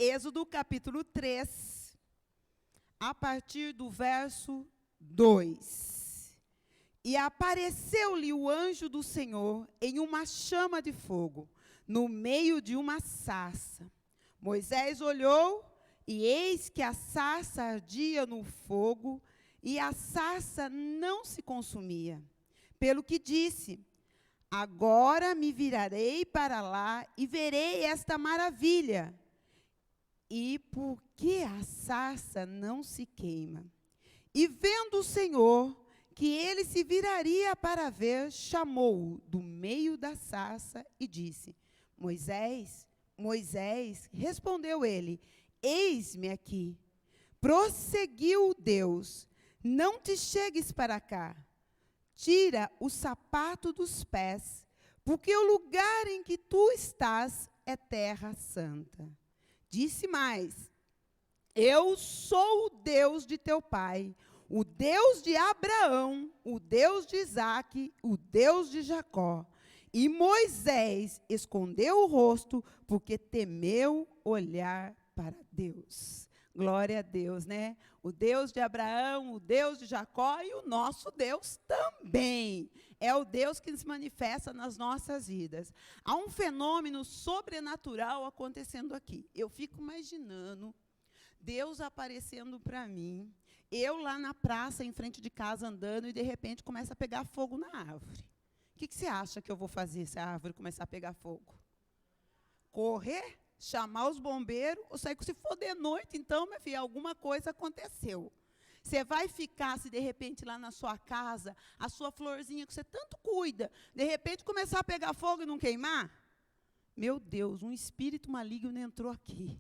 Êxodo capítulo 3, a partir do verso 2. E apareceu-lhe o anjo do Senhor em uma chama de fogo, no meio de uma sarça. Moisés olhou, e eis que a sarça ardia no fogo, e a sarça não se consumia. Pelo que disse: agora me virarei para lá e verei esta maravilha. E por que a sarça não se queima? E vendo o Senhor que ele se viraria para ver, chamou-o do meio da sarça e disse: Moisés, Moisés. Respondeu ele: eis-me aqui. Prosseguiu Deus: não te chegues para cá. Tira o sapato dos pés, porque o lugar em que tu estás é terra santa. Disse mais: eu sou o Deus de teu pai, o Deus de Abraão, o Deus de Isaque, o Deus de Jacó. E Moisés escondeu o rosto, porque temeu olhar para Deus. Glória a Deus, né? O Deus de Abraão, o Deus de Jacó e o nosso Deus também. É o Deus que se manifesta nas nossas vidas. Há um fenômeno sobrenatural acontecendo aqui. Eu fico imaginando Deus aparecendo para mim, eu lá na praça, em frente de casa, andando, e de repente começa a pegar fogo na árvore. O que você acha que eu vou fazer se a árvore começar a pegar fogo? Correr? Chamar os bombeiros? Ou sair, se for de noite, então, minha filha, alguma coisa aconteceu. Você vai ficar, se de repente lá na sua casa, a sua florzinha que você tanto cuida, de repente começar a pegar fogo e não queimar? Meu Deus, um espírito maligno entrou aqui.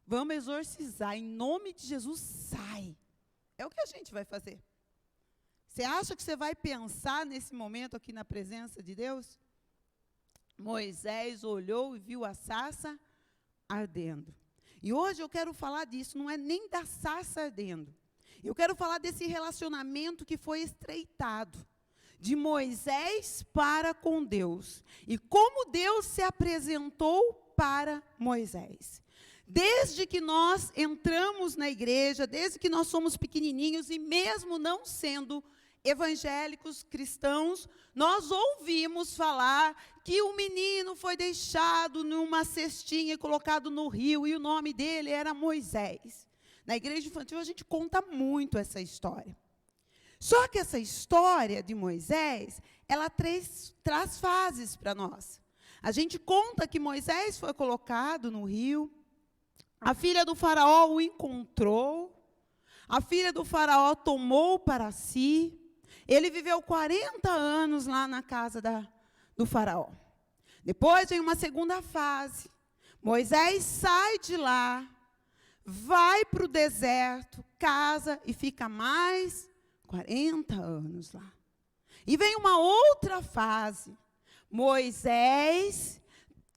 Vamos exorcizar, em nome de Jesus, sai. É o que a gente vai fazer. Você acha que você vai pensar nesse momento aqui na presença de Deus? Moisés olhou e viu a sarça ardendo. E hoje eu quero falar disso, não é nem da sarça ardendo. Eu quero falar desse relacionamento que foi estreitado, de Moisés para com Deus. E como Deus se apresentou para Moisés. Desde que nós entramos na igreja, desde que nós somos pequenininhos, e mesmo não sendo evangélicos, cristãos, nós ouvimos falar que o menino foi deixado numa cestinha e colocado no rio, e o nome dele era Moisés. Na igreja infantil a gente conta muito essa história. Só que essa história de Moisés, ela traz fases para nós. A gente conta que Moisés foi colocado no rio, a filha do faraó o encontrou, a filha do faraó tomou para si, ele viveu 40 anos lá na casa do faraó. Depois vem uma segunda fase. Moisés sai de lá, vai para o deserto, casa e fica mais 40 anos lá. E vem uma outra fase. Moisés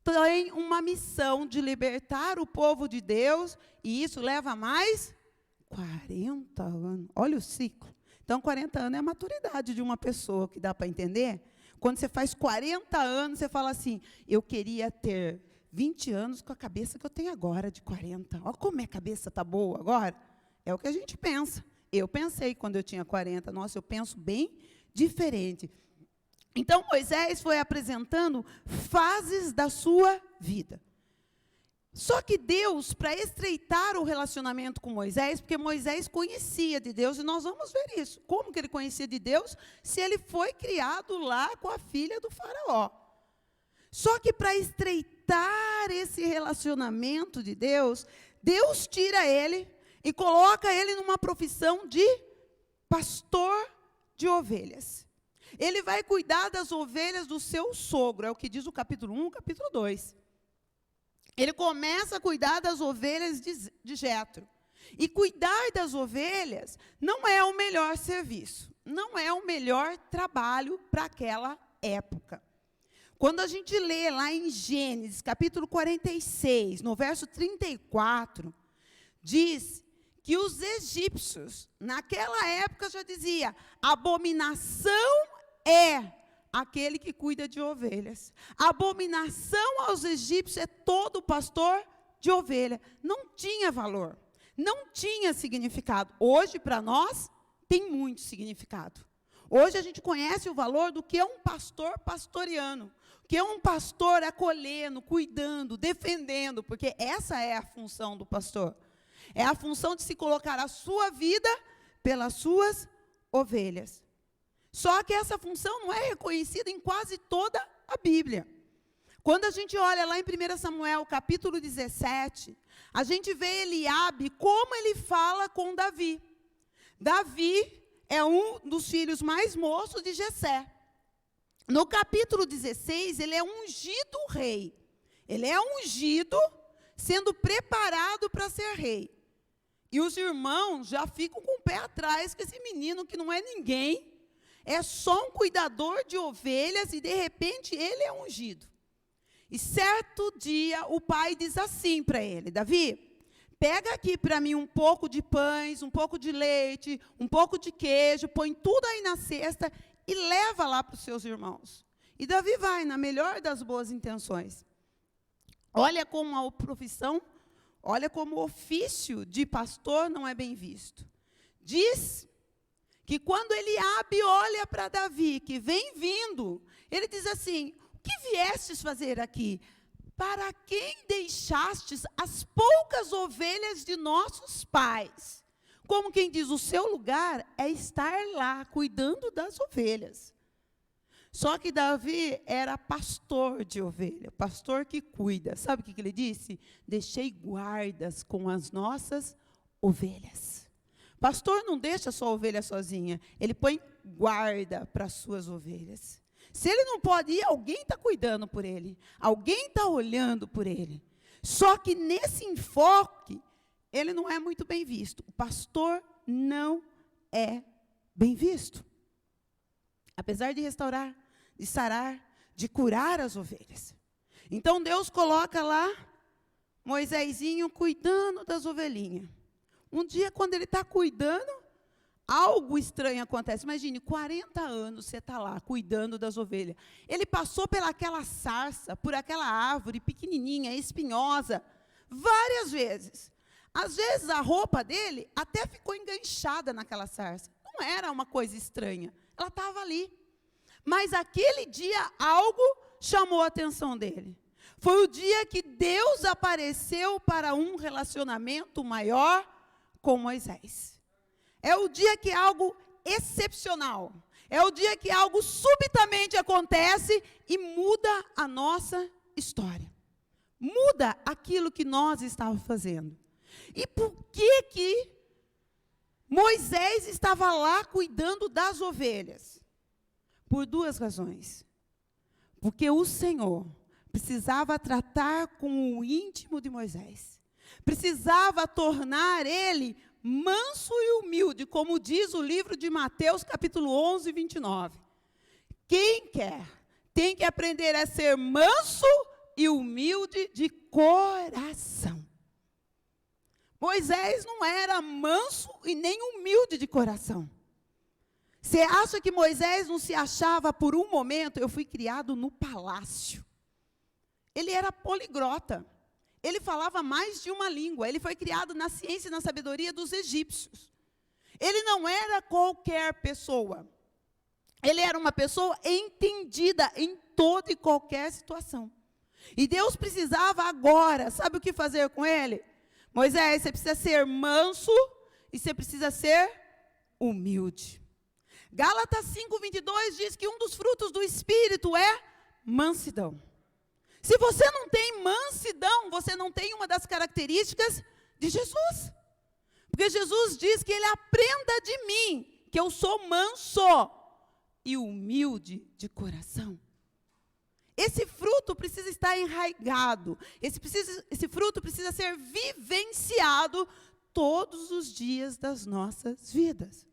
tem uma missão de libertar o povo de Deus, e isso leva mais 40 anos. Olha o ciclo. Então, 40 anos é a maturidade de uma pessoa, que dá para entender. Quando você faz 40 anos, você fala assim: eu queria ter 20 anos com a cabeça que eu tenho agora, de 40. Olha como a cabeça está boa agora. É o que a gente pensa. Eu pensei quando eu tinha 40. Nossa, eu penso bem diferente. Então, Moisés foi apresentando fases da sua vida. Só que Deus, para estreitar o relacionamento com Moisés, porque Moisés conhecia de Deus, e nós vamos ver isso. Como que ele conhecia de Deus, se ele foi criado lá com a filha do faraó? Só que para estreitar esse relacionamento de Deus, Deus tira ele e coloca ele numa profissão de pastor de ovelhas. Ele vai cuidar das ovelhas do seu sogro, é o que diz o capítulo 1, capítulo 2. Ele começa a cuidar das ovelhas de Jétro. E cuidar das ovelhas não é o melhor serviço, não é o melhor trabalho para aquela época. Quando a gente lê lá em Gênesis, capítulo 46, no verso 34, diz que os egípcios, naquela época já dizia: abominação é aquele que cuida de ovelhas. Abominação aos egípcios é todo pastor de ovelha. Não tinha valor, não tinha significado. Hoje, para nós, tem muito significado. Hoje a gente conhece o valor do que é um pastor pastoreando, o que é um pastor acolhendo, cuidando, defendendo, porque essa é a função do pastor. É a função de se colocar a sua vida pelas suas ovelhas. Só que essa função não é reconhecida em quase toda a Bíblia. Quando a gente olha lá em 1 Samuel, capítulo 17, a gente vê Eliabe, como ele fala com Davi. Davi é um dos filhos mais moços de Jessé. No capítulo 16, ele é ungido rei. Ele é ungido, sendo preparado para ser rei. E os irmãos já ficam com o pé atrás com esse menino que não é ninguém, é só um cuidador de ovelhas e, de repente, ele é ungido. E certo dia, o pai diz assim para ele: Davi, pega aqui para mim um pouco de pães, um pouco de leite, um pouco de queijo, põe tudo aí na cesta e leva lá para os seus irmãos. E Davi vai, na melhor das boas intenções. Olha como a profissão, olha como o ofício de pastor não é bem visto. Diz que quando Eliabe olha para Davi, que vem vindo, ele diz assim: o que viestes fazer aqui? Para quem deixastes as poucas ovelhas de nossos pais? Como quem diz, o seu lugar é estar lá, cuidando das ovelhas. Só que Davi era pastor de ovelha, pastor que cuida. Sabe o que ele disse? Deixei guardas com as nossas ovelhas. Pastor não deixa sua ovelha sozinha, ele põe guarda para as suas ovelhas. Se ele não pode ir, alguém está cuidando por ele, alguém está olhando por ele. Só que nesse enfoque, ele não é muito bem visto. O pastor não é bem visto. Apesar de restaurar, de sarar, de curar as ovelhas. Então Deus coloca lá Moisésinho cuidando das ovelhinhas. Um dia, quando ele está cuidando, algo estranho acontece. Imagine, 40 anos você está lá, cuidando das ovelhas. Ele passou pelaquela sarça, por aquela árvore pequenininha, espinhosa, várias vezes. Às vezes, a roupa dele até ficou enganchada naquela sarça. Não era uma coisa estranha, ela estava ali. Mas, aquele dia, algo chamou a atenção dele. Foi o dia que Deus apareceu para um relacionamento maior com Moisés. É o dia que algo excepcional, é o dia que algo subitamente acontece e muda a nossa história. Muda aquilo que nós estávamos fazendo. E por que Moisés estava lá cuidando das ovelhas? Por duas razões. Porque o Senhor precisava tratar com o íntimo de Moisés. Precisava tornar ele manso e humilde, como diz o livro de Mateus, capítulo 11, 29. Quem quer, tem que aprender a ser manso e humilde de coração. Moisés não era manso e nem humilde de coração. Você acha que Moisés não se achava por um momento? Eu fui criado no palácio. Ele era poliglota. Ele falava mais de uma língua. Ele foi criado na ciência e na sabedoria dos egípcios. Ele não era qualquer pessoa. Ele era uma pessoa entendida em toda e qualquer situação. E Deus precisava agora, sabe o que fazer com ele? Moisés, você precisa ser manso e você precisa ser humilde. Gálatas 5:22 diz que um dos frutos do Espírito é mansidão. Se você não tem mansidão, você não tem uma das características de Jesus. Porque Jesus diz que ele aprenda de mim, que eu sou manso e humilde de coração. Esse fruto precisa estar enraizado. Esse fruto precisa ser vivenciado todos os dias das nossas vidas.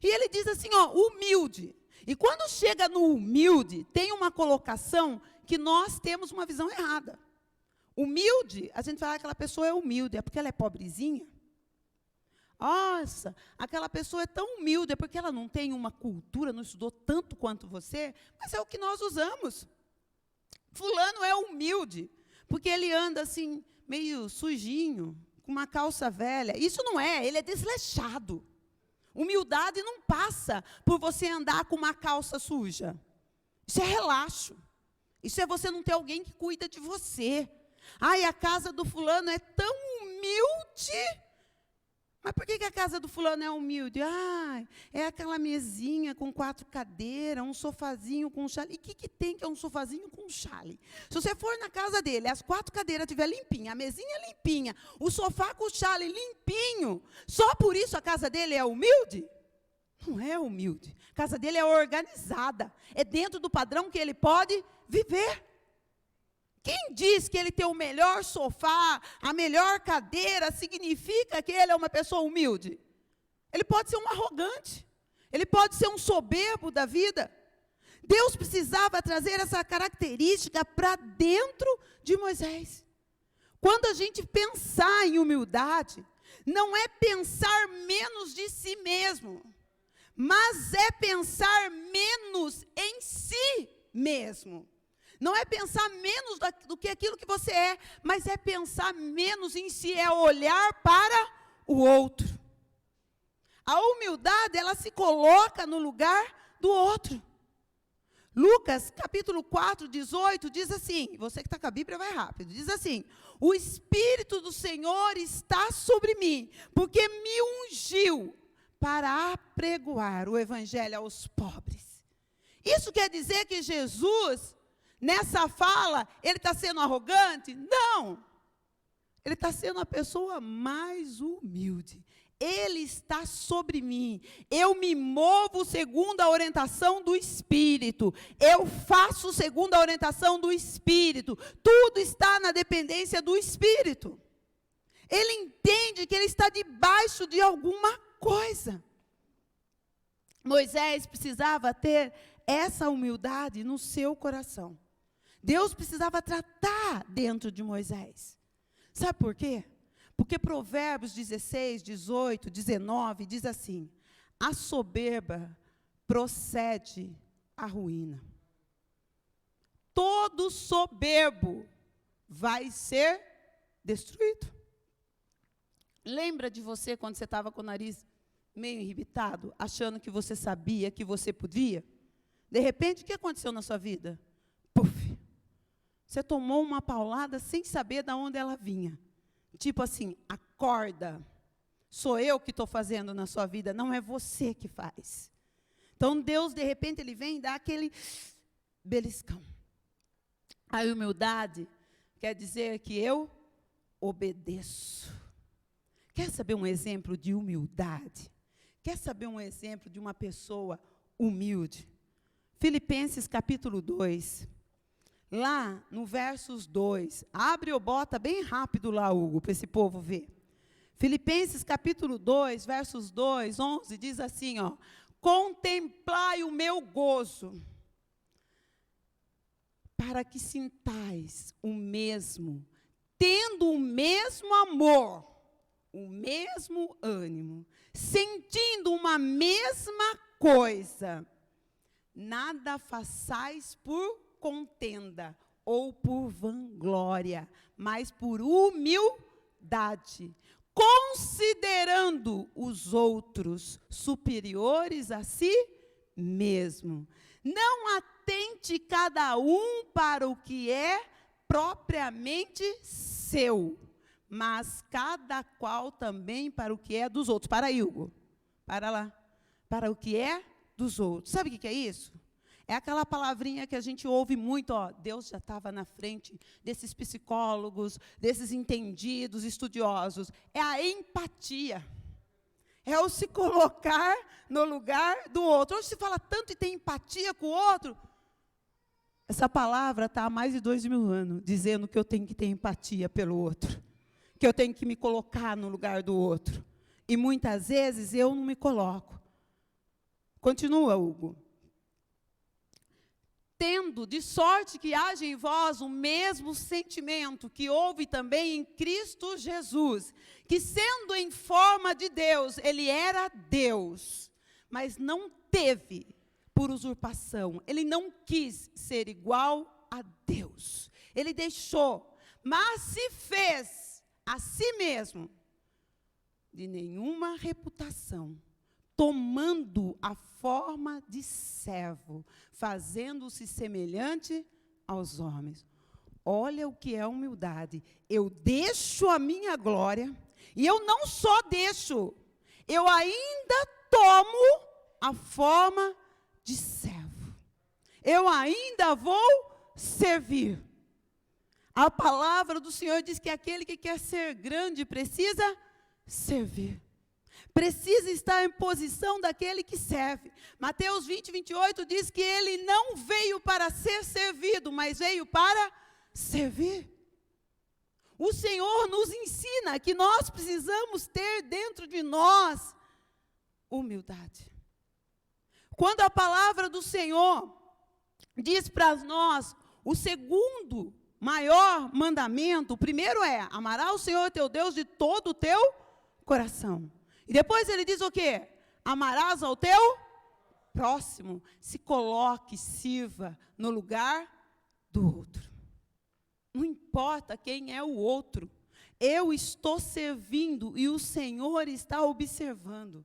E ele diz assim, humilde. E quando chega no humilde, tem uma colocação que nós temos uma visão errada. Humilde, a gente fala que aquela pessoa é humilde, é porque ela é pobrezinha. Nossa, aquela pessoa é tão humilde, é porque ela não tem uma cultura, não estudou tanto quanto você, mas é o que nós usamos. Fulano é humilde, porque ele anda assim, meio sujinho, com uma calça velha. Isso não é, ele é desleixado. Humildade não passa por você andar com uma calça suja. Isso é relaxo. Isso é você não ter alguém que cuida de você. Ai, a casa do fulano é tão humilde. Mas por que a casa do fulano é humilde? Ah, é aquela mesinha com 4 cadeiras, um sofazinho com um chale. E o que tem que é um sofazinho com um chale? Se você for na casa dele, as 4 cadeiras estiver limpinha, a mesinha limpinha, o sofá com o chale limpinho, só por isso a casa dele é humilde? Não é humilde. A casa dele é organizada. É dentro do padrão que ele pode viver. Quem diz que ele tem o melhor sofá, a melhor cadeira, significa que ele é uma pessoa humilde? Ele pode ser um arrogante. Ele pode ser um soberbo da vida. Deus precisava trazer essa característica para dentro de Moisés. Quando a gente pensar em humildade, não é pensar menos de si mesmo, mas é pensar menos em si mesmo. Não é pensar menos do que aquilo que você é, mas é pensar menos em si, é olhar para o outro. A humildade, ela se coloca no lugar do outro. Lucas, capítulo 4, 18, diz assim, você que está com a Bíblia vai rápido, diz assim: o Espírito do Senhor está sobre mim, porque me ungiu para apregoar o Evangelho aos pobres. Isso quer dizer que Jesus, nessa fala, ele está sendo arrogante? Não. Ele está sendo a pessoa mais humilde. Ele está sobre mim. Eu me movo segundo a orientação do Espírito. Eu faço segundo a orientação do Espírito. Tudo está na dependência do Espírito. Ele entende que ele está debaixo de alguma coisa. Moisés precisava ter essa humildade no seu coração. Deus precisava tratar dentro de Moisés. Sabe por quê? Porque Provérbios 16, 18, 19 diz assim: a soberba procede à ruína. Todo soberbo vai ser destruído. Lembra de você quando você estava com o nariz meio irritado, achando que você sabia, que você podia? De repente, o que aconteceu na sua vida? Puf! Você tomou uma paulada sem saber de onde ela vinha. Tipo assim, acorda. Sou eu que estou fazendo na sua vida, não é você que faz. Então, Deus, de repente, ele vem e dá aquele beliscão. A humildade quer dizer que eu obedeço. Quer saber um exemplo de humildade? Quer saber um exemplo de uma pessoa humilde? Filipenses capítulo 2. Lá no versos 2, abre ou bota bem rápido lá, Hugo, para esse povo ver. Filipenses capítulo 2, versos 2, 11, diz assim, ó: contemplai o meu gozo, para que sintais o mesmo, tendo o mesmo amor, o mesmo ânimo, sentindo uma mesma coisa. Nada façais por contenda ou por vanglória, mas por humildade, considerando os outros superiores a si mesmo. Não atente cada um para o que é propriamente seu, mas cada qual também para o que é dos outros. Para aí, Hugo. Para lá. Para o que é dos outros. Sabe o que é isso? É aquela palavrinha que a gente ouve muito, ó, Deus já estava na frente desses psicólogos, desses entendidos, estudiosos. É a empatia. É o se colocar no lugar do outro. Hoje se fala tanto e tem empatia com o outro. Essa palavra está há mais de 2000 anos, dizendo que eu tenho que ter empatia pelo outro. Que eu tenho que me colocar no lugar do outro. E muitas vezes eu não me coloco. Continua, Hugo. Tendo de sorte que haja em vós o mesmo sentimento que houve também em Cristo Jesus, que sendo em forma de Deus, ele era Deus, mas não teve por usurpação, ele não quis ser igual a Deus, ele deixou, mas se fez a si mesmo de nenhuma reputação, tomando a forma de servo, fazendo-se semelhante aos homens. Olha o que é humildade. Eu deixo a minha glória, e eu não só deixo, eu ainda tomo a forma de servo. Eu ainda vou servir. A palavra do Senhor diz que aquele que quer ser grande precisa servir. Precisa estar em posição daquele que serve. Mateus 20, 28 diz que ele não veio para ser servido, mas veio para servir. O Senhor nos ensina que nós precisamos ter dentro de nós humildade. Quando a palavra do Senhor diz para nós o segundo maior mandamento, o primeiro é: amarás o Senhor teu Deus de todo o teu coração. E depois ele diz o quê? Amarás ao teu próximo. Se coloque, sirva no lugar do outro. Não importa quem é o outro. Eu estou servindo e o Senhor está observando.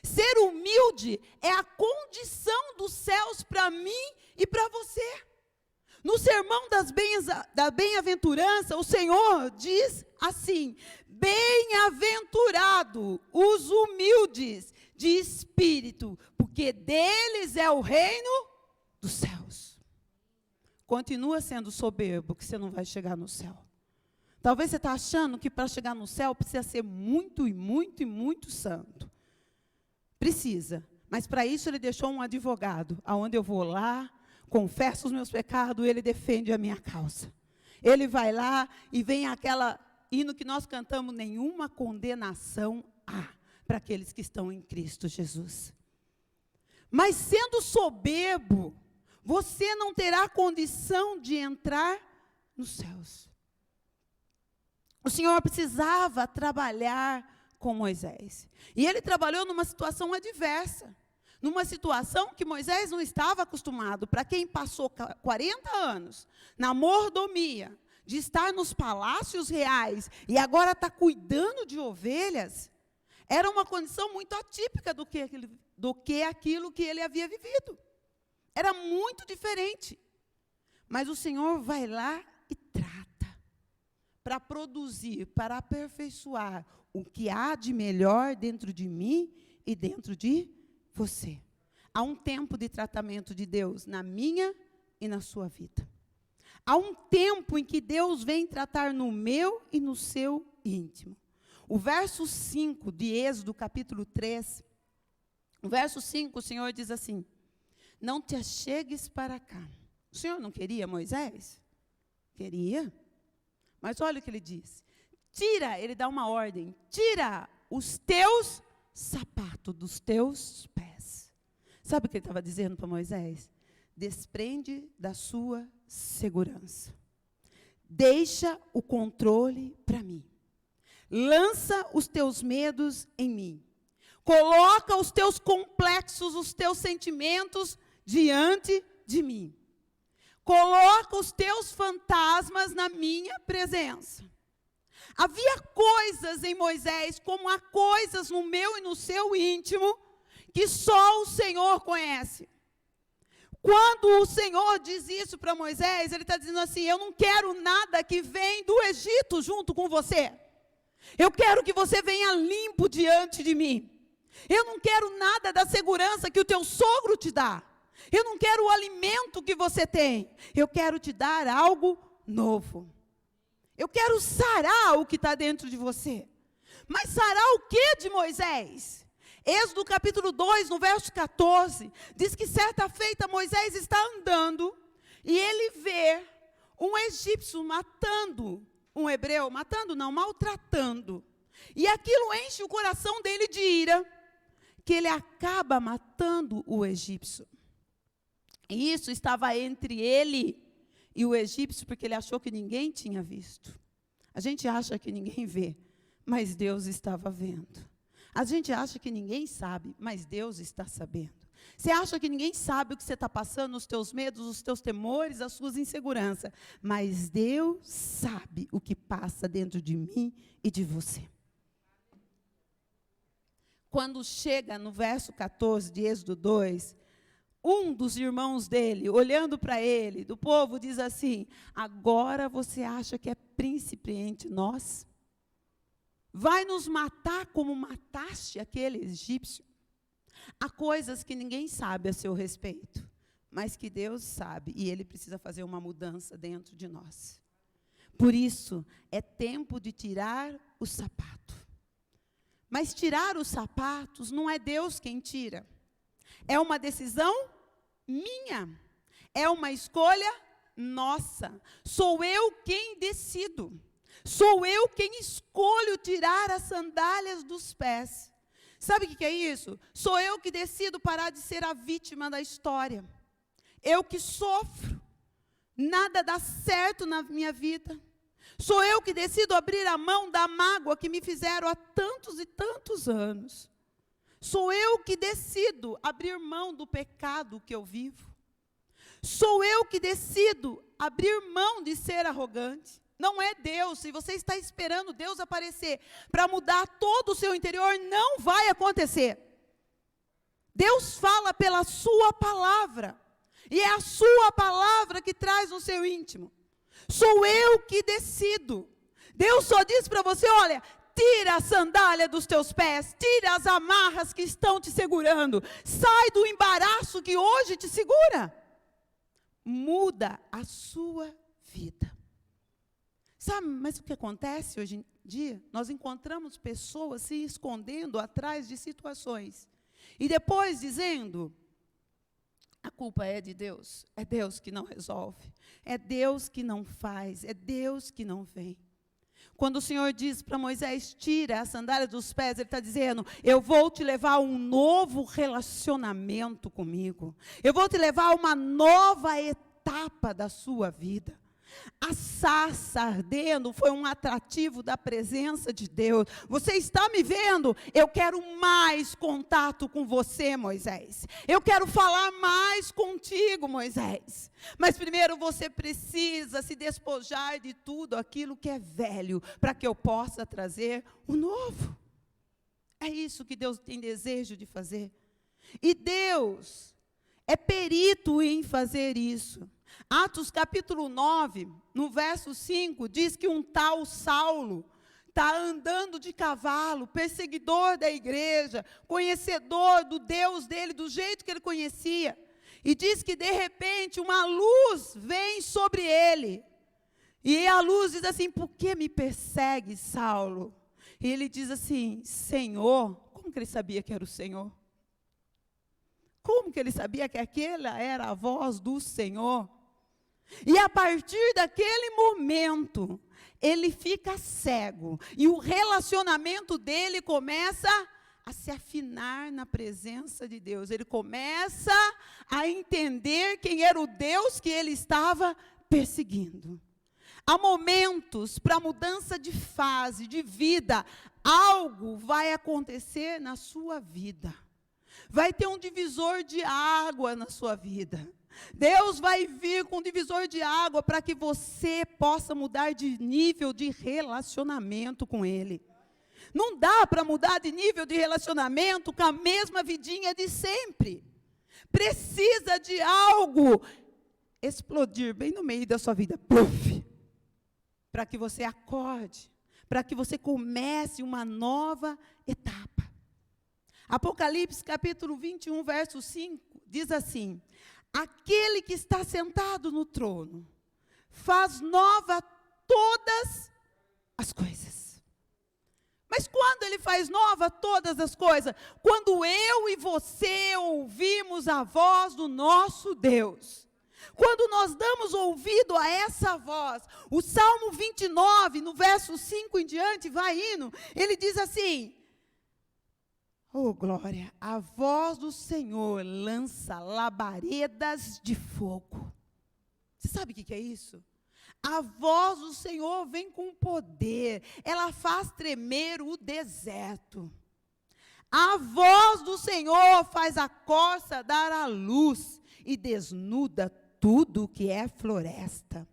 Ser humilde é a condição dos céus para mim e para você. No sermão da bem-aventurança, o Senhor diz assim: bem-aventurado os humildes de espírito, porque deles é o reino dos céus. Continua sendo soberbo, que você não vai chegar no céu. Talvez você está achando que para chegar no céu precisa ser muito e muito e muito santo. Precisa, mas para isso ele deixou um advogado, aonde eu vou lá, confesso os meus pecados, ele defende a minha causa. Ele vai lá e vem aquela hino que nós cantamos: nenhuma condenação há para aqueles que estão em Cristo Jesus. Mas sendo soberbo, você não terá condição de entrar nos céus. O Senhor precisava trabalhar com Moisés. E ele trabalhou numa situação adversa. Numa situação que Moisés não estava acostumado. Para quem passou 40 anos na mordomia, de estar nos palácios reais, e agora está cuidando de ovelhas, era uma condição muito atípica do que aquilo que ele havia vivido. Era muito diferente. Mas o Senhor vai lá e trata, para produzir, para aperfeiçoar o que há de melhor dentro de mim e dentro de você. Há um tempo de tratamento de Deus na minha e na sua vida. Há um tempo em que Deus vem tratar no meu e no seu íntimo. O verso 5 de Êxodo, capítulo 3, o verso 5, o Senhor diz assim: não te achegues para cá. O Senhor não queria Moisés? Queria. Mas olha o que ele diz. Tira, ele dá uma ordem, tira os teus sapatos dos teus pés. Sabe o que ele estava dizendo para Moisés? Desprende da sua segurança. Deixa o controle para mim. Lança os teus medos em mim. Coloca os teus complexos, os teus sentimentos diante de mim. Coloca os teus fantasmas na minha presença. Havia coisas em Moisés, como há coisas no meu e no seu íntimo, que só o Senhor conhece. Quando o Senhor diz isso para Moisés, ele está dizendo assim: eu não quero nada que vem do Egito junto com você. Eu quero que você venha limpo diante de mim. Eu não quero nada da segurança que o teu sogro te dá. Eu não quero o alimento que você tem. Eu quero te dar algo novo. Eu quero sarar o que está dentro de você. Mas sarar o que de Moisés? Êxodo capítulo 2, no verso 14, diz que certa feita Moisés está andando e ele vê um egípcio matando um hebreu, maltratando. E aquilo enche o coração dele de ira, que ele acaba matando o egípcio. E isso estava entre ele e o egípcio, porque ele achou que ninguém tinha visto. A gente acha que ninguém vê, mas Deus estava vendo. A gente acha que ninguém sabe, mas Deus está sabendo. Você acha que ninguém sabe o que você está passando, os teus medos, os teus temores, as suas inseguranças. Mas Deus sabe o que passa dentro de mim e de você. Quando chega no verso 14 de Êxodo 2, um dos irmãos dele, olhando para ele, do povo, diz assim: agora você acha que é príncipe entre nós? Vai nos matar como mataste aquele egípcio? Há coisas que ninguém sabe a seu respeito, mas que Deus sabe, e Ele precisa fazer uma mudança dentro de nós. Por isso, é tempo de tirar o sapato. Mas tirar os sapatos não é Deus quem tira. É uma decisão minha. É uma escolha nossa. Sou eu quem decido. Sou eu quem escolho tirar as sandálias dos pés. Sabe o que é isso? Sou eu que decido parar de ser a vítima da história. Eu que sofro. Nada dá certo na minha vida. Sou eu que decido abrir a mão da mágoa que me fizeram há tantos e tantos anos. Sou eu que decido abrir mão do pecado que eu vivo. Sou eu que decido abrir mão de ser arrogante. Não é Deus. Se você está esperando Deus aparecer para mudar todo o seu interior, não vai acontecer. Deus fala pela sua palavra. E é a sua palavra que traz no seu íntimo. Sou eu que decido. Deus só diz para você: olha, tira a sandália dos teus pés, tira as amarras que estão te segurando, sai do embaraço que hoje te segura. Muda a sua vida. Sabe, mas o que acontece hoje em dia? Nós encontramos pessoas se escondendo atrás de situações. E depois dizendo: a culpa é de Deus. É Deus que não resolve. É Deus que não faz. É Deus que não vem. Quando o Senhor diz para Moisés: tira a sandália dos pés, Ele está dizendo: eu vou te levar a um novo relacionamento comigo. Eu vou te levar a uma nova etapa da sua vida. A sarça ardendo foi um atrativo da presença de Deus. Você está me vendo? Eu quero mais contato com você, Moisés. Eu quero falar mais contigo, Moisés. Mas primeiro você precisa se despojar de tudo aquilo que é velho, para que eu possa trazer o novo. É isso que Deus tem desejo de fazer. E Deus é perito em fazer isso. Atos capítulo 9, no verso 5, diz que um tal Saulo está andando de cavalo, perseguidor da igreja, conhecedor do Deus dele, do jeito que ele conhecia. E diz que de repente uma luz vem sobre ele. E a luz diz assim: por que me persegue, Saulo? E ele diz assim: Senhor. Como que ele sabia que era o Senhor? Como que ele sabia que aquela era a voz do Senhor? E a partir daquele momento, ele fica cego. E o relacionamento dele começa a se afinar na presença de Deus. Ele começa a entender quem era o Deus que ele estava perseguindo. Há momentos para mudança de fase, de vida. Algo vai acontecer na sua vida. Vai ter um divisor de água na sua vida. Deus vai vir com um divisor de água para que você possa mudar de nível de relacionamento com Ele. Não dá para mudar de nível de relacionamento com a mesma vidinha de sempre. Precisa de algo explodir bem no meio da sua vida. Puff, para que você acorde, para que você comece uma nova etapa. Apocalipse capítulo 21, verso 5, diz assim: aquele que está sentado no trono faz nova todas as coisas. Mas quando ele faz nova todas as coisas? Quando eu e você ouvimos a voz do nosso Deus. Quando nós damos ouvido a essa voz. O Salmo 29, no verso 5 em diante, vai indo, ele diz assim: oh, glória, a voz do Senhor lança labaredas de fogo. Você sabe o que é isso? A voz do Senhor vem com poder. Ela faz tremer o deserto. A voz do Senhor faz a corça dar à luz e desnuda tudo que é floresta.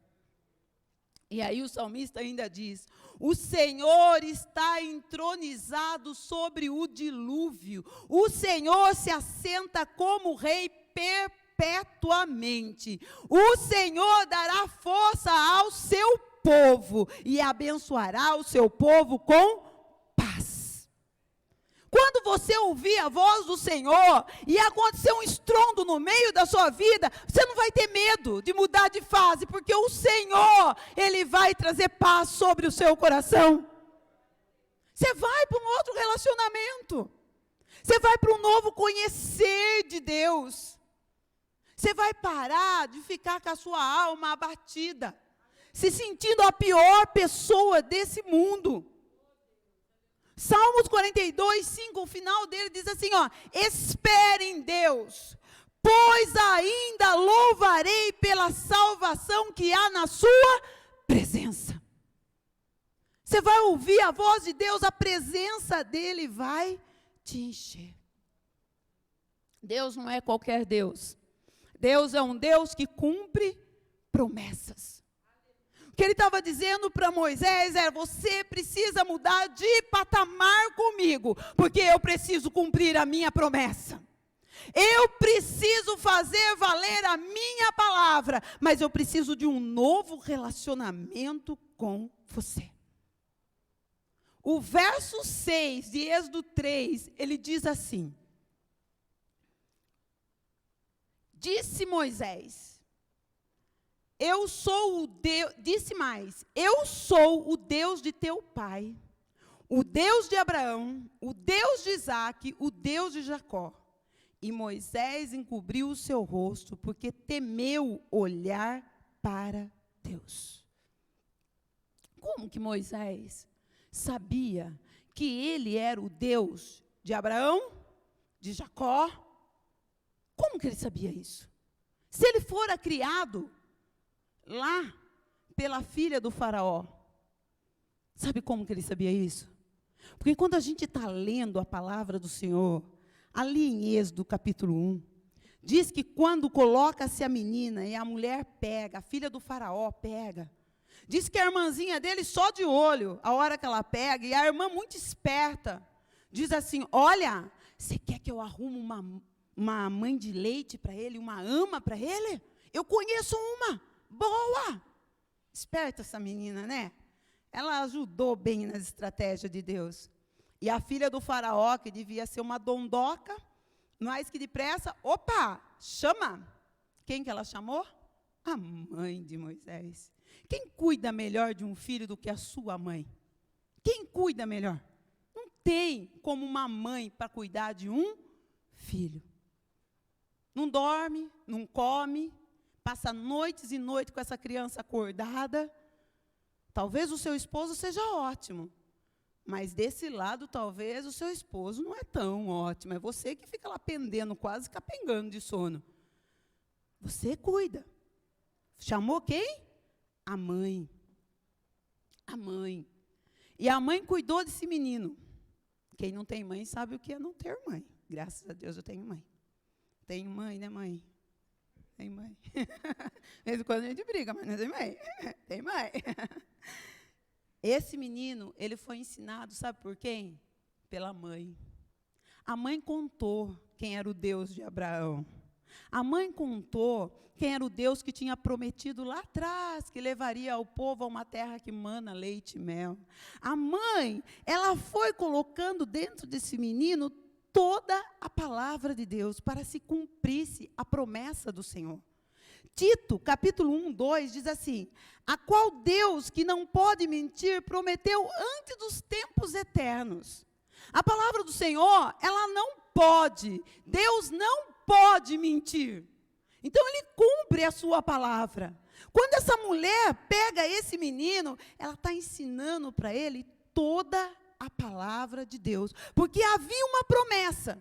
E aí o salmista ainda diz: o Senhor está entronizado sobre o dilúvio, o Senhor se assenta como rei perpetuamente, o Senhor dará força ao seu povo e abençoará o seu povo com paz. Quando você ouvir a voz do Senhor e acontecer um estrondo no meio da sua vida, você não vai ter medo de mudar de fase, porque o Senhor, Ele vai trazer paz sobre o seu coração. Você vai para um outro relacionamento. Você vai para um novo conhecer de Deus. Você vai parar de ficar com a sua alma abatida, se sentindo a pior pessoa desse mundo. Salmos 42, 5, o final dele diz assim, ó: espere em Deus, pois ainda louvarei pela salvação que há na sua presença. Você vai ouvir a voz de Deus, a presença dele vai te encher. Deus não é qualquer Deus. Deus é um Deus que cumpre promessas. O que ele estava dizendo para Moisés era: você precisa mudar de patamar comigo, porque eu preciso cumprir a minha promessa. Eu preciso fazer valer a minha palavra, mas eu preciso de um novo relacionamento com você. O verso 6 de Êxodo 3, ele diz assim: disse Moisés, eu sou o Deus, disse mais, eu sou o Deus de teu pai, o Deus de Abraão, o Deus de Isaque, o Deus de Jacó. E Moisés encobriu o seu rosto, porque temeu olhar para Deus. Como que Moisés sabia que ele era o Deus de Abraão, de Jacó? Como que ele sabia isso? Se ele fora criado lá pela filha do faraó, sabe como que ele sabia isso? Porque quando a gente está lendo a palavra do Senhor, ali em Êxodo capítulo 1, diz que quando coloca-se a menina e a mulher pega, a filha do faraó pega, diz que a irmãzinha dele só de olho, a hora que ela pega, e a irmã muito esperta, diz assim: olha, você quer que eu arrume uma mãe de leite para ele, uma ama para ele? Eu conheço uma, boa. Esperta essa menina, né? Ela ajudou bem nas estratégias de Deus. E a filha do faraó, que devia ser uma dondoca, mais que depressa, opa, chama. Quem que ela chamou? A mãe de Moisés. Quem cuida melhor de um filho do que a sua mãe? Quem cuida melhor? Não tem como uma mãe para cuidar de um filho. Não dorme, não come, passa noites e noites com essa criança acordada. Talvez o seu esposo seja ótimo, mas desse lado, talvez o seu esposo não é tão ótimo. É você que fica lá pendendo, quase capengando de sono. Você cuida. Chamou quem? A mãe. A mãe. E a mãe cuidou desse menino. Quem não tem mãe sabe o que é não ter mãe. Graças a Deus eu tenho mãe. Tenho mãe, né, mãe? Tem mãe. De vez em quando a gente briga, mas não tem mãe. Tem mãe. Esse menino, ele foi ensinado, sabe por quem? Pela mãe. A mãe contou quem era o Deus de Abraão. A mãe contou quem era o Deus que tinha prometido lá atrás, que levaria o povo a uma terra que mana leite e mel. A mãe, ela foi colocando dentro desse menino toda a palavra de Deus, para se cumprisse a promessa do Senhor. Tito, capítulo 1, 2, diz assim: a qual Deus, que não pode mentir, prometeu antes dos tempos eternos. A palavra do Senhor, ela não pode, Deus não pode mentir. Então, Ele cumpre a sua palavra. Quando essa mulher pega esse menino, ela está ensinando para ele toda a palavra de Deus, porque havia uma promessa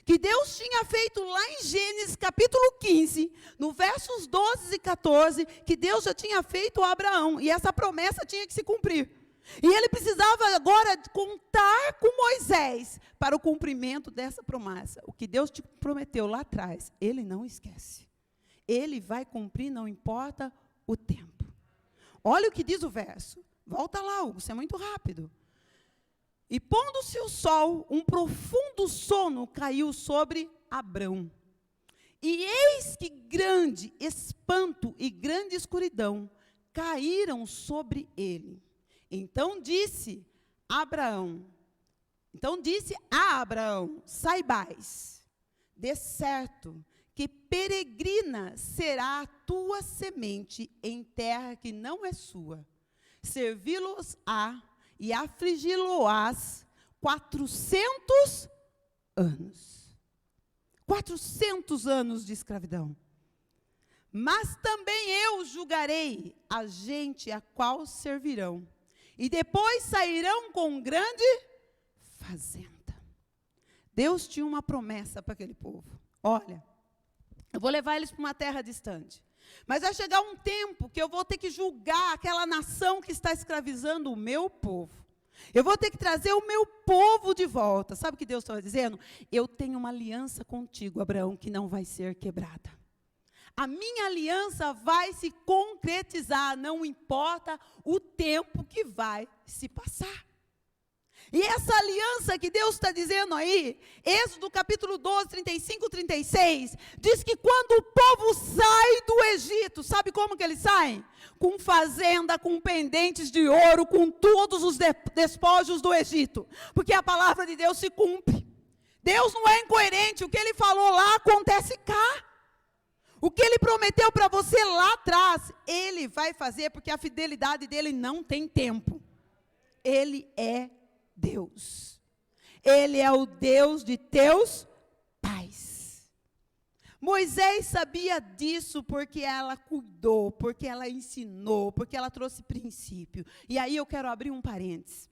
que Deus tinha feito lá em Gênesis capítulo 15, no versos 12 e 14, que Deus já tinha feito a Abraão, e essa promessa tinha que se cumprir. E ele precisava agora contar com Moisés para o cumprimento dessa promessa. O que Deus te prometeu lá atrás, ele não esquece. Ele vai cumprir, não importa o tempo. Olha o que diz o verso. Volta lá, Hugo, isso é muito rápido. E pondo-se o sol, um profundo sono caiu sobre Abrão. E eis que grande espanto e grande escuridão caíram sobre ele. Então disse a Abraão, saibais, de certo, que peregrina será a tua semente em terra que não é sua. Servi-los-á e afligi-lo-ás 400 anos. 400 anos de escravidão. Mas também eu julgarei a gente a qual servirão. E depois sairão com grande fazenda. Deus tinha uma promessa para aquele povo. Olha, eu vou levar eles para uma terra distante. Mas vai chegar um tempo que eu vou ter que julgar aquela nação que está escravizando o meu povo. Eu vou ter que trazer o meu povo de volta. Sabe o que Deus estava dizendo? Eu tenho uma aliança contigo, Abraão, que não vai ser quebrada. A minha aliança vai se concretizar, não importa o tempo que vai se passar. E essa aliança que Deus está dizendo aí, Êxodo capítulo 12, 35, 36, diz que quando o povo sai do Egito, sabe como que eles saem? Com fazenda, com pendentes de ouro, com todos os despojos do Egito. Porque a palavra de Deus se cumpre. Deus não é incoerente, o que Ele falou lá acontece cá. O que Ele prometeu para você lá atrás, Ele vai fazer, porque a fidelidade dEle não tem tempo. Ele é Deus. Ele é o Deus de teus pais. Moisés sabia disso porque ela cuidou, porque ela ensinou, porque ela trouxe princípio. E aí eu quero abrir um parênteses.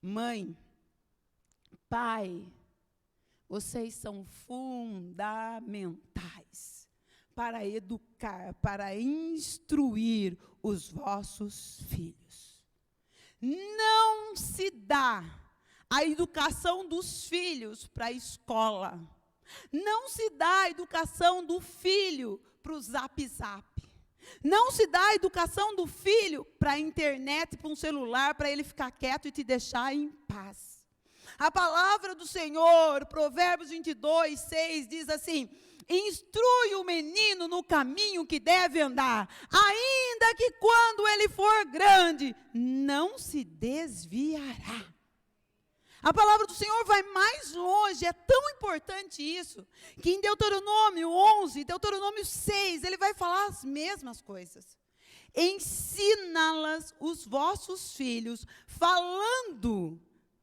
Mãe, pai, vocês são fundamentais para educar, para instruir os vossos filhos. Não se dá a educação dos filhos para a escola. Não se dá a educação do filho para o Zap Zap. Não se dá a educação do filho para a internet, para um celular, para ele ficar quieto e te deixar em paz. A palavra do Senhor, Provérbios 22, 6, diz assim: instrui o menino no caminho que deve andar, ainda que quando ele for grande, não se desviará. A palavra do Senhor vai mais longe, é tão importante isso, que em Deuteronômio 11, Deuteronômio 6, ele vai falar as mesmas coisas. Ensina-las os vossos filhos, falando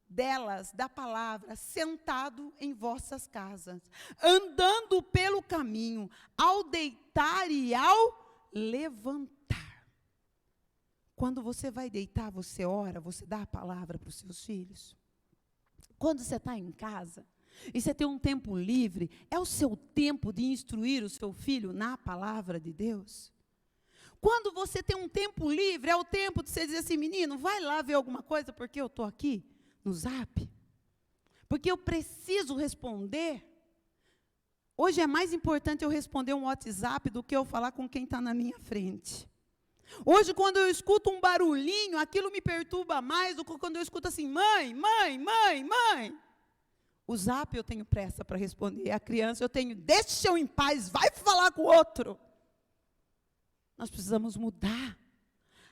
delas, da palavra, sentado em vossas casas, andando pelo caminho, ao deitar e ao levantar. Quando você vai deitar, você ora, você dá a palavra para os seus filhos. Quando você está em casa, e você tem um tempo livre, é o seu tempo de instruir o seu filho na palavra de Deus. Quando você tem um tempo livre, é o tempo de você dizer assim: menino, vai lá ver alguma coisa, porque eu estou aqui no Zap, porque eu preciso responder. Hoje é mais importante eu responder um WhatsApp do que eu falar com quem está na minha frente. Hoje, quando eu escuto um barulhinho, aquilo me perturba mais do que quando eu escuto assim: mãe, mãe, mãe, mãe. O Zap eu tenho pressa para responder, a criança eu tenho: deixa eu em paz, vai falar com o outro. Nós precisamos mudar.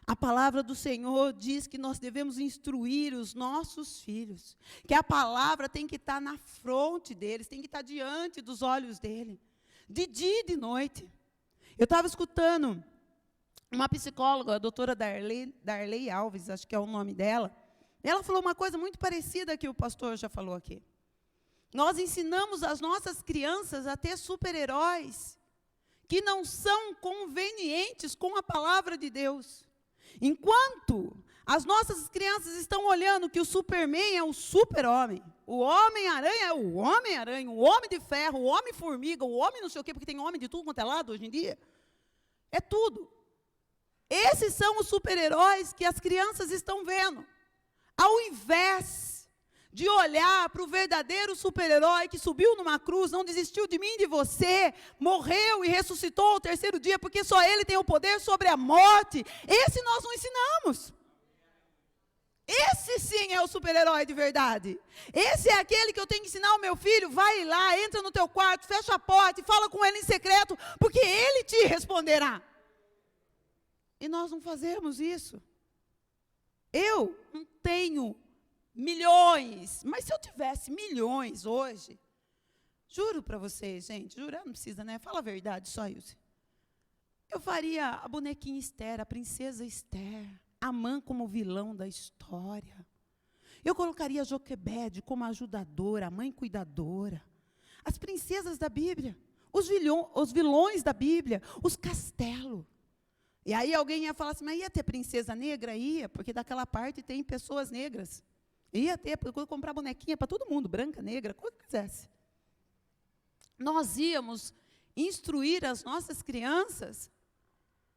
A palavra do Senhor diz que nós devemos instruir os nossos filhos, que a palavra tem que estar na fronte deles, tem que estar diante dos olhos dele, de dia e de noite. Eu estava escutando uma psicóloga, a doutora Darley Alves, acho que é o nome dela, ela falou uma coisa muito parecida que o pastor já falou aqui. Nós ensinamos as nossas crianças a ter super-heróis que não são convenientes com a palavra de Deus. Enquanto as nossas crianças estão olhando que o Superman é o super-homem, o Homem-Aranha é o Homem-Aranha, o Homem de Ferro, o Homem-Formiga, o Homem não sei o quê, porque tem homem de tudo quanto é lado hoje em dia. É tudo. Esses são os super-heróis que as crianças estão vendo. Ao invés de olhar para o verdadeiro super-herói que subiu numa cruz, não desistiu de mim e de você, morreu e ressuscitou ao terceiro dia, porque só ele tem o poder sobre a morte, esse nós não ensinamos. Esse sim é o super-herói de verdade. Esse é aquele que eu tenho que ensinar ao meu filho. Vai lá, entra no teu quarto, fecha a porta e fala com ele em secreto, porque ele te responderá. E nós não fazemos isso. Eu não tenho milhões, mas se eu tivesse milhões hoje, juro para vocês, gente, juro, não precisa, né? Fala a verdade, só isso. Eu faria a bonequinha Esther, a princesa Esther, Amã como vilão da história. Eu colocaria Joquebede como ajudadora, a mãe cuidadora. As princesas da Bíblia, os vilões da Bíblia, os castelos. E aí alguém ia falar assim, mas ia ter princesa negra? Ia, porque daquela parte tem pessoas negras. Ia ter, porque eu ia comprar bonequinha para todo mundo, branca, negra, qual que quisesse. Nós íamos instruir as nossas crianças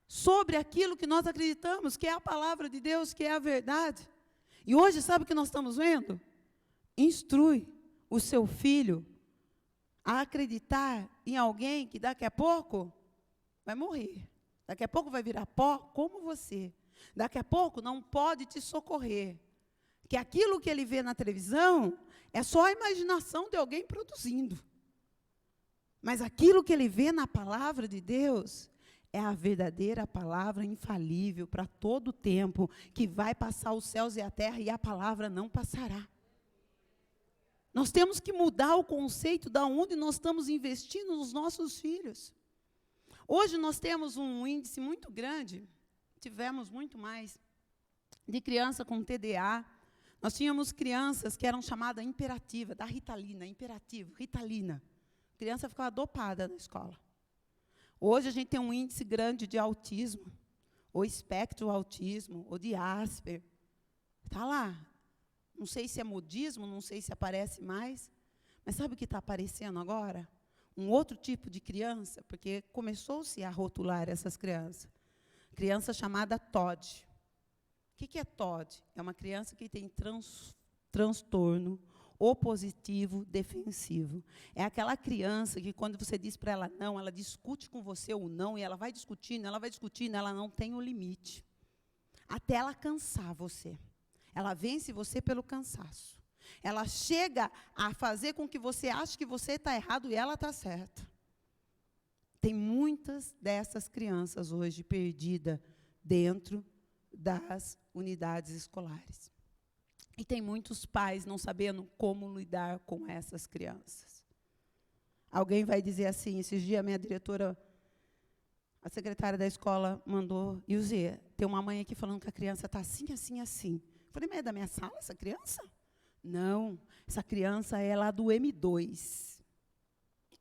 sobre aquilo que nós acreditamos, que é a palavra de Deus, que é a verdade. E hoje, sabe o que nós estamos vendo? Instrui o seu filho a acreditar em alguém que daqui a pouco vai morrer. Daqui a pouco vai virar pó como você. Daqui a pouco não pode te socorrer. Que aquilo que ele vê na televisão é só a imaginação de alguém produzindo. Mas aquilo que ele vê na palavra de Deus é a verdadeira palavra infalível para todo o tempo, que vai passar os céus e a terra e a palavra não passará. Nós temos que mudar o conceito de onde nós estamos investindo nos nossos filhos. Hoje nós temos um índice muito grande, tivemos muito mais, de criança com TDA. Nós tínhamos crianças que eram chamadas imperativa, da Ritalina, imperativo, Ritalina. A criança ficava dopada na escola. Hoje a gente tem um índice grande de autismo, ou espectro autismo, ou de Asperger. Está lá. Não sei se é modismo, não sei se aparece mais. Mas sabe o que está aparecendo agora? Um outro tipo de criança, porque começou-se a rotular essas crianças. Criança chamada TOD. O que é TOD? É uma criança que tem transtorno opositivo defensivo. É aquela criança que quando você diz para ela não, ela discute com você o não, e ela vai discutindo, ela não tem o limite. Até ela cansar você. Ela vence você pelo cansaço. Ela chega a fazer com que você ache que você está errado e ela está certa. Tem muitas dessas crianças hoje perdidas dentro das unidades escolares. E tem muitos pais não sabendo como lidar com essas crianças. Alguém vai dizer assim, esses dias a minha diretora, a secretária da escola mandou, Ilzê, tem uma mãe aqui falando que a criança está assim, assim, assim. Falei, mas é da minha sala essa criança? Não, essa criança é lá do M2.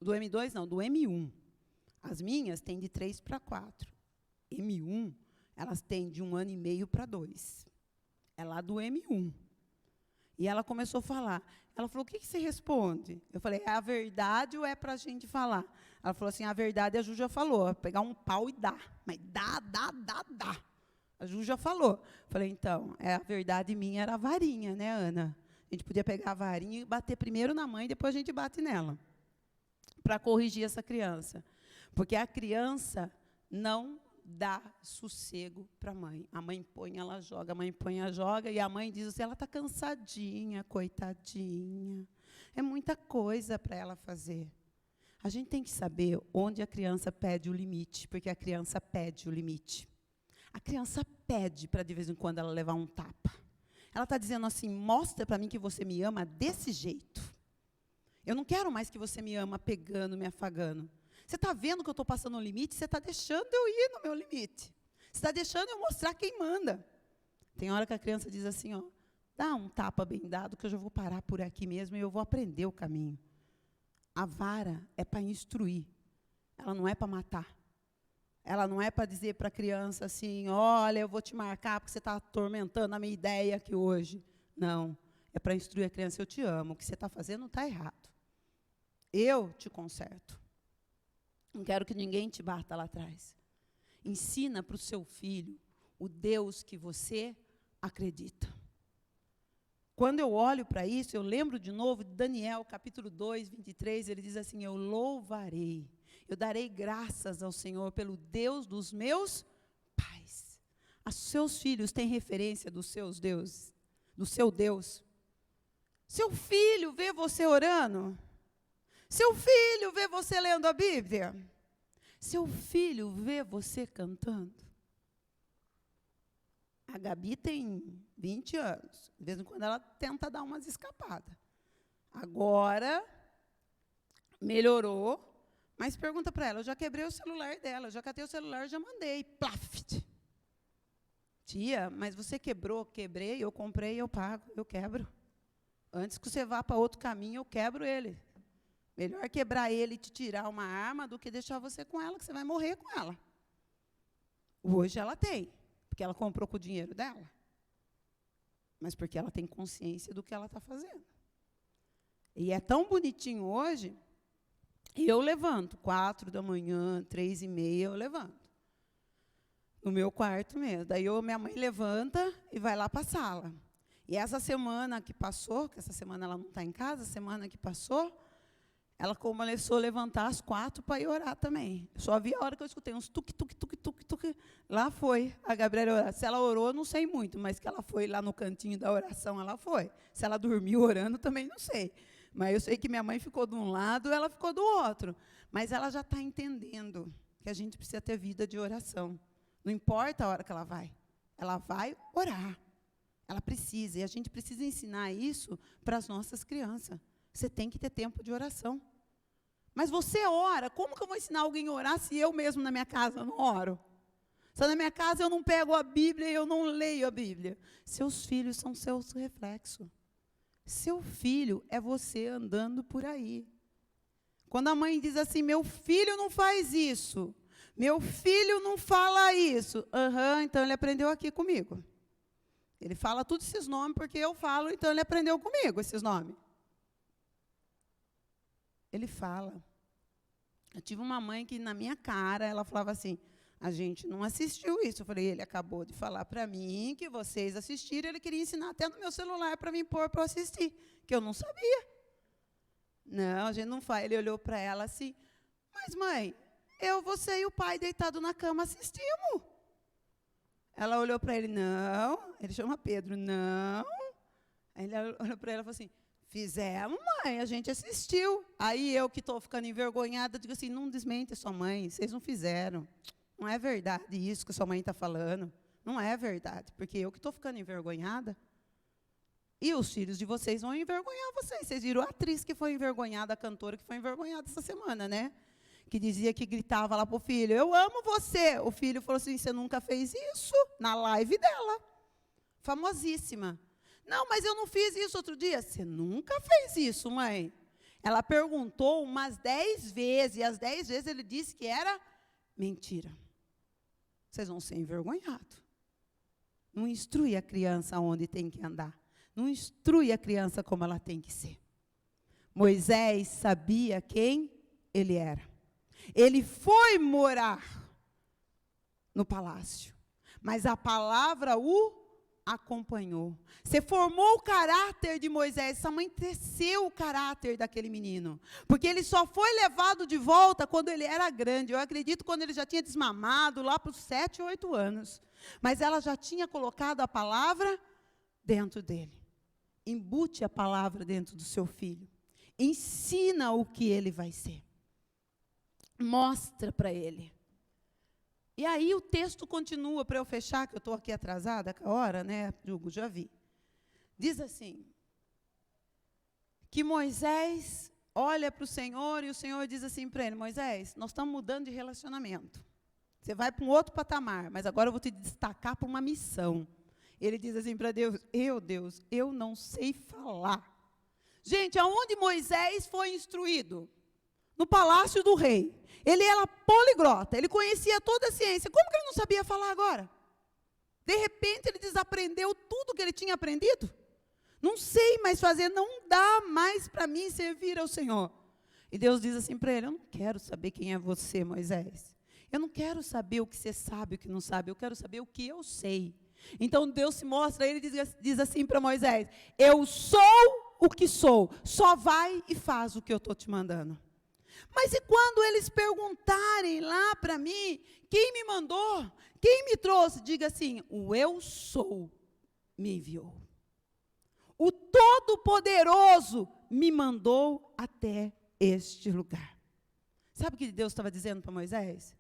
Do M2 não, do M1. As minhas têm de 3 para 4. M1, elas têm de 1 ano e meio para 2. É lá do M1. E ela começou a falar. Ela falou, o que você responde? Eu falei, é a verdade ou é para a gente falar? Ela falou assim, a verdade a Ju já falou, pegar um pau e dar. Mas dá. A Ju já falou. Eu falei, então, a verdade minha era a varinha, né, Ana? A gente podia pegar a varinha e bater primeiro na mãe, depois a gente bate nela. Para corrigir essa criança. Porque a criança não dá sossego para a mãe. A mãe põe, ela joga, a mãe põe, ela joga, e a mãe diz assim, ela está cansadinha, coitadinha. É muita coisa para ela fazer. A gente tem que saber onde a criança pede o limite, porque a criança pede o limite. A criança pede para, de vez em quando, ela levar um tapa. Ela está dizendo assim, mostra para mim que você me ama desse jeito. Eu não quero mais que você me ama pegando, me afagando. Você está vendo que eu estou passando o limite? Você está deixando eu ir no meu limite. Você está deixando eu mostrar quem manda. Tem hora que a criança diz assim, ó, dá um tapa bem dado, que eu já vou parar por aqui mesmo e eu vou aprender o caminho. A vara é para instruir. Ela não é para matar. Ela não é para dizer para a criança assim, olha, eu vou te marcar porque você está atormentando a minha ideia aqui hoje. Não, é para instruir a criança, eu te amo, o que você está fazendo não está errado. Eu te conserto. Não quero que ninguém te bata lá atrás. ensina para o seu filho o Deus que você acredita. Quando eu olho para isso, eu lembro de novo de Daniel, capítulo 2, 23, ele diz assim, eu louvarei, eu darei graças ao Senhor pelo Deus dos meus pais. Os seus filhos têm referência dos seus deuses, do seu Deus. Seu filho vê você orando? Seu filho vê você lendo a Bíblia? Seu filho vê você cantando? A Gabi tem 20 anos. De vez em quando ela tenta dar umas escapadas. Agora, melhorou, mas pergunta para ela, eu já quebrei o celular dela, eu já catei o celular, já mandei. Plaft. Tia, mas você quebrou, quebrei, eu comprei, eu pago, eu quebro. Antes que você vá para outro caminho, eu quebro ele. Melhor quebrar ele e te tirar uma arma do que deixar você com ela, que você vai morrer com ela. Hoje ela tem. Porque ela comprou com o dinheiro dela, mas porque ela tem consciência do que ela está fazendo. E é tão bonitinho hoje, e eu levanto, 4 da manhã, 3h30, eu levanto. No meu quarto mesmo. Daí minha mãe levanta e vai lá para a sala. E essa semana que passou, que essa semana ela não está em casa, a semana que passou, ela começou a levantar às 4 para ir orar também. Eu só vi a hora que eu escutei uns tuque, tuque, tuque, tuque, tuque. Lá foi a Gabriela orar. Se ela orou, não sei muito, mas que ela foi lá no cantinho da oração, ela foi. Se ela dormiu orando, também não sei. Mas eu sei que minha mãe ficou de um lado, ela ficou do outro. Mas ela já está entendendo que a gente precisa ter vida de oração. Não importa a hora que ela vai orar. Ela precisa, e a gente precisa ensinar isso para as nossas crianças. Você tem que ter tempo de oração. Mas você ora, como que eu vou ensinar alguém a orar se eu mesmo na minha casa não oro? Se na minha casa eu não pego a Bíblia e eu não leio a Bíblia. Seus filhos são seus reflexos. Seu filho é você andando por aí. Quando a mãe diz assim, meu filho não faz isso, meu filho não fala isso. Então ele aprendeu aqui comigo. Ele fala todos esses nomes porque eu falo, então ele aprendeu comigo esses nomes. Ele fala. Eu tive uma mãe que, na minha cara, ela falava assim, a gente não assistiu isso. Eu falei, ele acabou de falar para mim que vocês assistiram, ele queria ensinar até no meu celular para mim pôr para eu assistir, que eu não sabia. Não, a gente não faz. Ele olhou para ela assim, mas mãe, você e o pai deitado na cama assistimos. Ela olhou para ele, não, ele chama Pedro, não. Aí ele olhou para ela e falou assim, fizemos, mãe, a gente assistiu. Aí eu que estou ficando envergonhada, digo assim, não desmente a sua mãe, vocês não fizeram. Não é verdade isso que a sua mãe está falando. Não é verdade, porque eu que estou ficando envergonhada. E os filhos de vocês vão envergonhar vocês. Vocês viram a atriz que foi envergonhada, a cantora que foi envergonhada essa semana, né? Que dizia que gritava lá para o filho, eu amo você. O filho falou assim, você nunca fez isso? Na live dela. Famosíssima. Não, mas eu não fiz isso outro dia. Você nunca fez isso, mãe. Ela perguntou umas 10 vezes, e as 10 vezes ele disse que era mentira. Vocês vão ser envergonhados. Não instrui a criança onde tem que andar. Não instrui a criança como ela tem que ser. Moisés sabia quem ele era. Ele foi morar no palácio, mas a palavra o acompanhou. Você formou o caráter de Moisés, sua mãe teceu o caráter daquele menino, porque ele só foi levado de volta quando ele era grande. Eu acredito quando ele já tinha desmamado, lá para os 7, 8 anos. Mas ela já tinha colocado a palavra dentro dele. Embute a palavra dentro do seu filho. Ensina o que ele vai ser. Mostra para ele. E aí o texto continua, para eu fechar, que eu estou aqui atrasada com a hora, né? Hugo, já vi. Diz assim, que Moisés olha para o Senhor e o Senhor diz assim para ele, Moisés, nós estamos mudando de relacionamento. Você vai para um outro patamar, mas agora eu vou te destacar para uma missão. Ele diz assim para Deus, eu não sei falar. Gente, aonde Moisés foi instruído? No palácio do rei. Ele era poliglota, ele conhecia toda a ciência. Como que ele não sabia falar agora? De repente, ele desaprendeu tudo que ele tinha aprendido. Não sei mais fazer, não dá mais para mim servir ao Senhor. E Deus diz assim para ele, eu não quero saber quem é você, Moisés. Eu não quero saber o que você sabe, o que não sabe, eu quero saber o que eu sei. Então Deus se mostra, ele diz assim para Moisés: eu sou o que sou, só vai e faz o que eu estou te mandando. Mas e quando eles perguntarem lá para mim, quem me mandou, quem me trouxe? Diga assim: o eu sou me enviou. O Todo-Poderoso me mandou até este lugar. Sabe o que Deus estava dizendo para Moisés?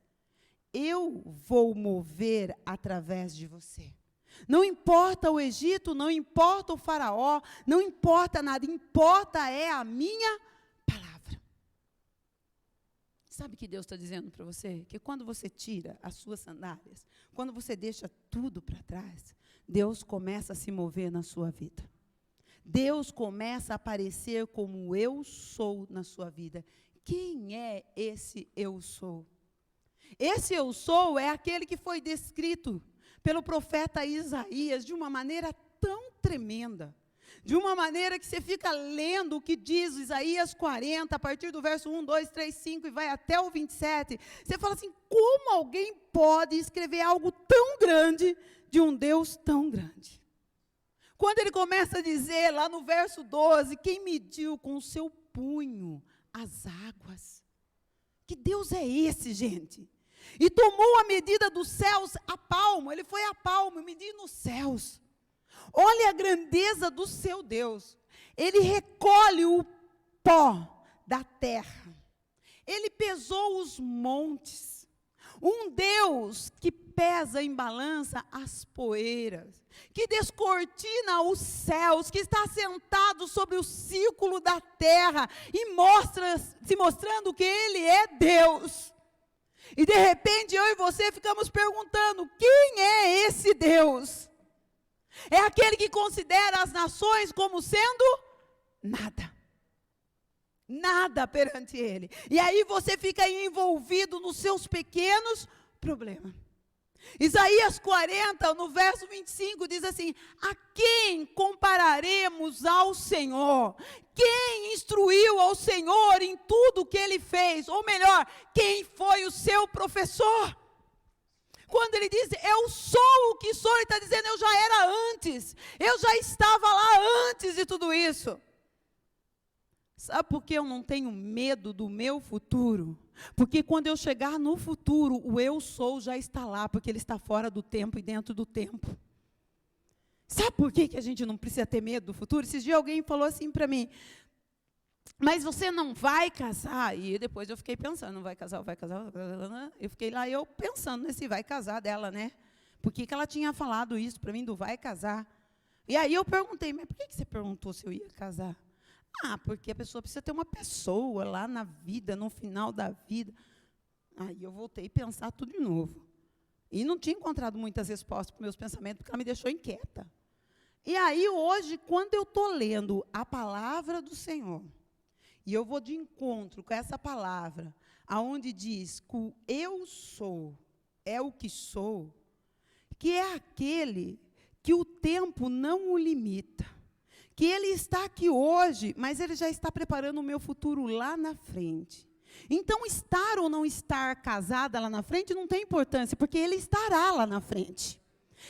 Eu vou mover através de você. Não importa o Egito, não importa o faraó, não importa nada, importa é a minha palavra. Sabe o que Deus está dizendo para você? Que quando você tira as suas sandálias, quando você deixa tudo para trás, Deus começa a se mover na sua vida. Deus começa a aparecer como eu sou na sua vida. Quem é esse eu sou? Esse eu sou é aquele que foi descrito pelo profeta Isaías de uma maneira tão tremenda, de uma maneira que você fica lendo o que diz Isaías 40, a partir do verso 1, 2, 3, 5 e vai até o 27, você fala assim: como alguém pode escrever algo tão grande de um Deus tão grande? Quando ele começa a dizer lá no verso 12, quem mediu com o seu punho as águas? Que Deus é esse, gente? E tomou a medida dos céus a palmo, ele foi a palmo, medindo os céus. Olha a grandeza do seu Deus. Ele recolhe o pó da terra. Ele pesou os montes. Um Deus que pesa em balança as poeiras, que descortina os céus, que está sentado sobre o círculo da terra e se mostrando que Ele é Deus. E de repente eu e você ficamos perguntando: quem é esse Deus? É aquele que considera as nações como sendo nada. Nada perante Ele. E aí você fica envolvido nos seus pequenos problemas. Isaías 40, no verso 25, diz assim: a quem compararemos ao Senhor? Quem instruiu ao Senhor em tudo o que Ele fez? Ou melhor, quem foi o seu professor? Quando ele diz, eu sou o que sou, ele está dizendo, eu já era antes. Eu já estava lá antes de tudo isso. Sabe por que eu não tenho medo do meu futuro? Porque quando eu chegar no futuro, o eu sou já está lá, porque ele está fora do tempo e dentro do tempo. Sabe por que a gente não precisa ter medo do futuro? Esses dias alguém falou assim para mim: mas você não vai casar? E depois eu fiquei pensando, não vai casar, vai casar? Eu fiquei lá, eu pensando nesse vai casar dela, né? Por que ela tinha falado isso para mim, do vai casar? E aí eu perguntei, mas por que você perguntou se eu ia casar? Ah, porque a pessoa precisa ter uma pessoa lá na vida, no final da vida. Aí eu voltei a pensar tudo de novo. E não tinha encontrado muitas respostas para os meus pensamentos, porque ela me deixou inquieta. E aí hoje, quando eu estou lendo a palavra do Senhor, e eu vou de encontro com essa palavra, aonde diz que o eu sou é o que sou, que é aquele que o tempo não o limita. Que Ele está aqui hoje, mas Ele já está preparando o meu futuro lá na frente. Então, estar ou não estar casada lá na frente não tem importância, porque Ele estará lá na frente.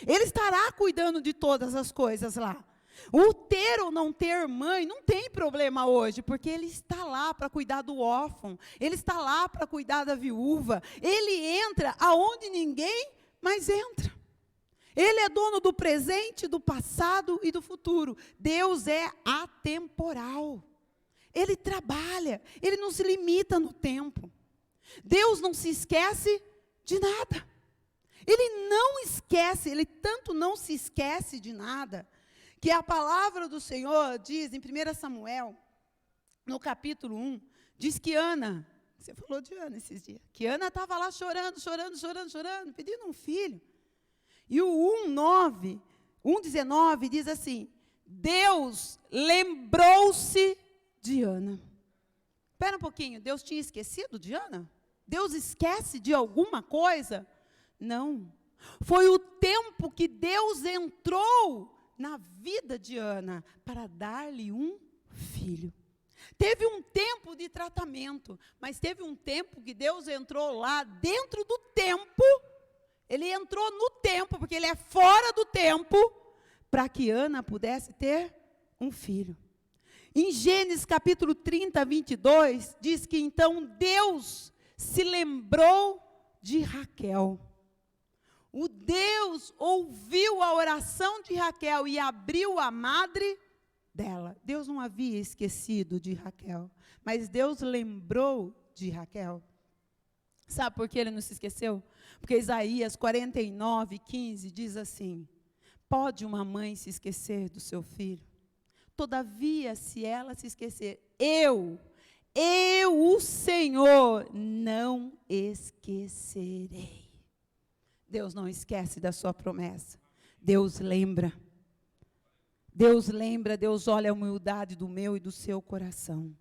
Ele estará cuidando de todas as coisas lá. O ter ou não ter mãe não tem problema hoje, porque Ele está lá para cuidar do órfão, Ele está lá para cuidar da viúva. Ele entra aonde ninguém mais entra. Ele é dono do presente, do passado e do futuro. Deus é atemporal. Ele trabalha, Ele não se limita no tempo. Deus não se esquece de nada. Ele não esquece, Ele tanto não se esquece de nada, que a palavra do Senhor diz em 1 Samuel, no capítulo 1, diz que Ana, você falou de Ana esses dias, que Ana estava lá chorando, pedindo um filho. E o 1:19 diz assim: Deus lembrou-se de Ana. Espera um pouquinho, Deus tinha esquecido de Ana? Deus esquece de alguma coisa? Não. Foi o tempo que Deus entrou na vida de Ana para dar-lhe um filho. Teve um tempo de tratamento, mas teve um tempo que Deus entrou lá dentro do tempo. Ele entrou no tempo, porque ele é fora do tempo, para que Ana pudesse ter um filho. Em Gênesis capítulo 30, 22, diz que então Deus se lembrou de Raquel. O Deus ouviu a oração de Raquel e abriu a madre dela. Deus não havia esquecido de Raquel, mas Deus lembrou de Raquel. Sabe por que ele não se esqueceu? Porque Isaías 49, 15 diz assim: pode uma mãe se esquecer do seu filho? Todavia, se ela se esquecer, eu, o Senhor, não esquecerei. Deus não esquece da sua promessa. Deus lembra. Deus lembra, Deus olha a humildade do meu e do seu coração.